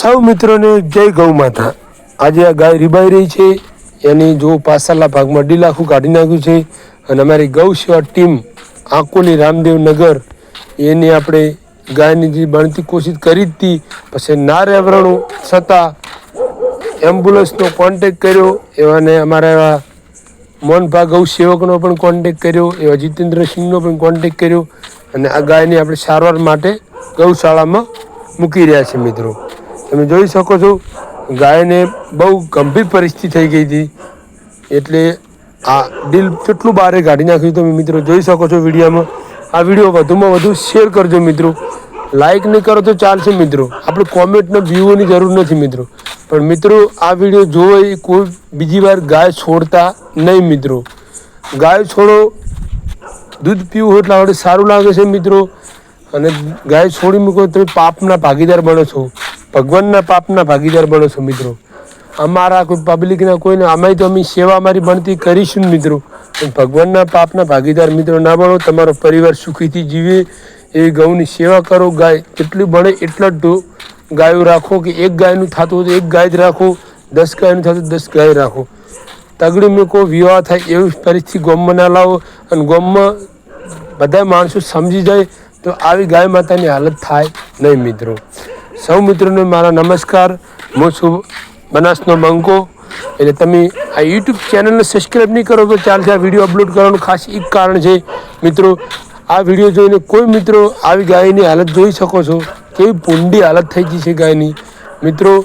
સૌ મિત્રોને જય ગૌ માતા। આજે આ ગાય રીબાઈ રહી છે, એની જો પાછળના ભાગમાં ડીલ આખું કાઢી નાખ્યું છે અને અમારી ગૌ સેવા ટીમ આંકોલી રામદેવ નગર એની આપણે ગાયની જે બનતી કોશિશ કરી જ હતી, પછી ના રહેવરણું છતાં એમ્બ્યુલન્સનો કોન્ટેક કર્યો, એવાને અમારા એવા મોહનભા ગૌ સેવકનો પણ કોન્ટેક કર્યો, એવા જીતેન્દ્રસિંહનો પણ કોન્ટેક કર્યો અને આ ગાયની આપણે સારવાર માટે ગૌશાળામાં મૂકી રહ્યા છે। મિત્રો તમે જોઈ શકો છો ગાયને બહુ ગંભીર પરિસ્થિતિ થઈ ગઈ હતી, એટલે આ ડીલ કેટલું બહાર કાઢી નાખ્યું તમે મિત્રો જોઈ શકો છો વિડીયોમાં। આ વિડીયો વધુમાં વધુ શેર કરજો મિત્રો, લાઇક નહીં કરો તો ચાલશે મિત્રો, આપણે કોમેન્ટને વ્યૂઓની જરૂર નથી મિત્રો, પણ મિત્રો આ વિડીયો જોવો એ કોઈ બીજી વાર ગાય છોડતા નહીં મિત્રો। ગાય છોડો, દૂધ પીવું હોય એટલે આપણે સારું લાગે છે મિત્રો, અને ગાય છોડી મૂકો તમે પાપના ભાગીદાર બનો છો, ભગવાનના પાપના ભાગીદાર બનો છો મિત્રો। અમારા કોઈ પબ્લિકના કોઈને આમાંય તો અમે સેવા અમારી બનતી કરીશું ને મિત્રો, પણ ભગવાનના પાપના ભાગીદાર મિત્રો ના બનો। તમારો પરિવાર સુખીથી જીવે એવી ગૌની સેવા કરો। ગાય જેટલી બને એટલા જ ગાયો રાખો, કે એક ગાયનું થતું હોય તો એક ગાય જ રાખો, 10 ગાયનું થતું 10 ગાય રાખો। તગડી મૂકો, વિવાહ થાય એવી પરિસ્થિતિ ગામમાં ના લાવો, અને ગામમાં બધા માણસો સમજી જાય તો આવી ગાય માતાની હાલત થાય નહીં મિત્રો। સૌ મિત્રોને મારા નમસ્કાર। હું છું બનાસનો બંકો। એટલે તમે આ યુટ્યુબ ચેનલને સબસ્ક્રાઈબ નહીં કરો તો ચાલશે। આ વિડીયો અપલોડ કરવાનું ખાસ એક કારણ છે મિત્રો, આ વિડીયો જોઈને કોઈ મિત્રો આવી ગાયની હાલત જોઈ શકો છો, કેવી ભૂંડી હાલત થઈ ગઈ છે ગાયની મિત્રો,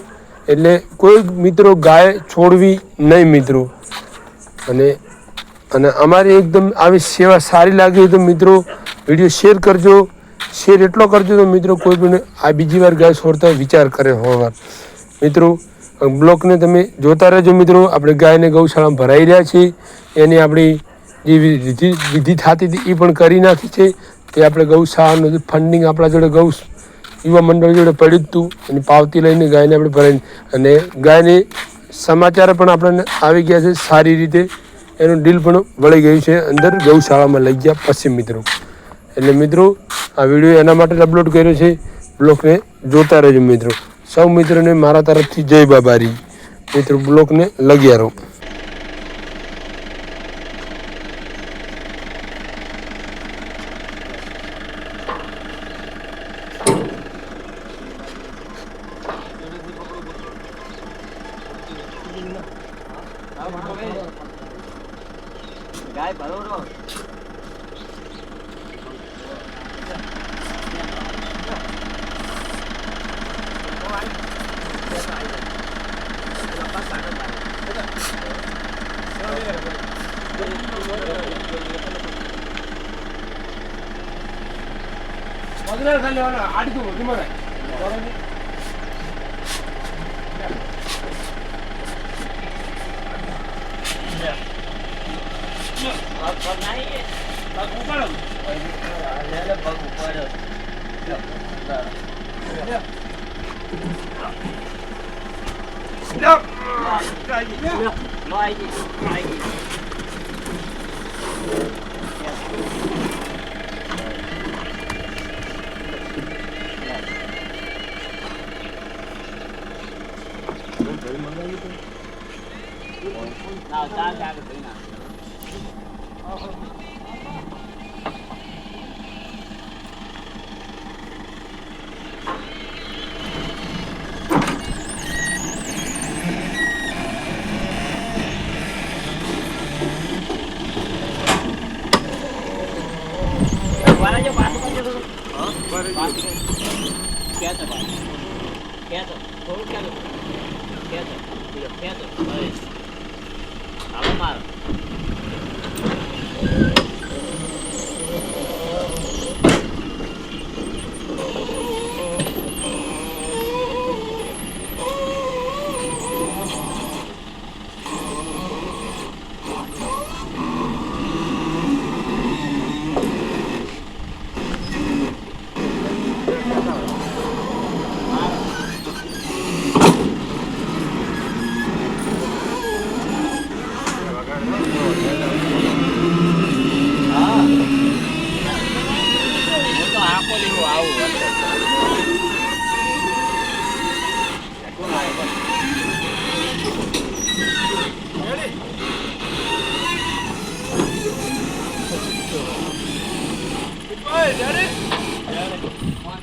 એટલે કોઈ મિત્રો ગાય છોડવી નહીં મિત્રો। અને અમારી એકદમ આવી સેવા સારી લાગી હોય તો મિત્રો વિડીયો શેર કરજો, શેર એટલો કરજો તો મિત્રો કોઈ પણ આ બીજી વાર ગાય છોડતા વિચાર કરે હોવા મિત્રો। બ્લોકને તમે જોતા રહેજો મિત્રો, આપણે ગાયને ગૌશાળામાં ભરાઈ રહ્યા છીએ, એની આપણી જે વિધિ થતી હતી એ પણ કરી નાખી છે। તે આપણે ગૌશાળાનું ફંડિંગ આપણા જોડે ગૌ યુવા મંડળ જોડે પડ્યું હતું, એની પાવતી લઈને ગાયને આપણે ભરાઈને, અને ગાયની સમાચાર પણ આપણને આવી ગયા છે સારી રીતે, એનું ડીલ પણ વળી ગયું છે અંદર ગૌશાળામાં લઈ ગયા પછી મિત્રો। એટલે મિત્રો આ વિડીયો એના માટે અપલોડ કર્યો છે, બ્લોગને જોતા રહેજો મિત્રો। સૌ મિત્રોને મારા તરફથી જય બાબારી મિત્રો, બ્લોગને લગ્યા રહો। ગાય ભરો રો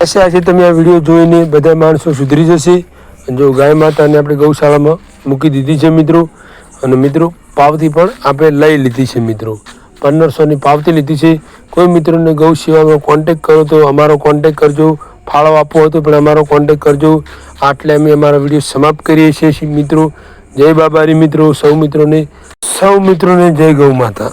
આશા છે તમે આ વિડીયો જોઈને બધા માણસો સુધરી જશે. અને જો ગાય માતાને આપણે ગૌશાળામાં મૂકી દીધી છે મિત્રો, અને મિત્રો પાવતી પણ આપણે લઈ લીધી છે મિત્રો. 1500ની પાવતી લીધી છે. કોઈ મિત્રોને ગૌ સેવામાં કોન્ટેક કરો તો અમારો કોન્ટેક કરજો. ફાળો આપવો હતો પણ અમારો કોન્ટેક કરજો. આટલે અમે અમારા વિડીયો સમાપ્ત કરીએ છીએ મિત્રો. જય બાબારી મિત્રો. સૌ મિત્રોને જય ગૌ માતા.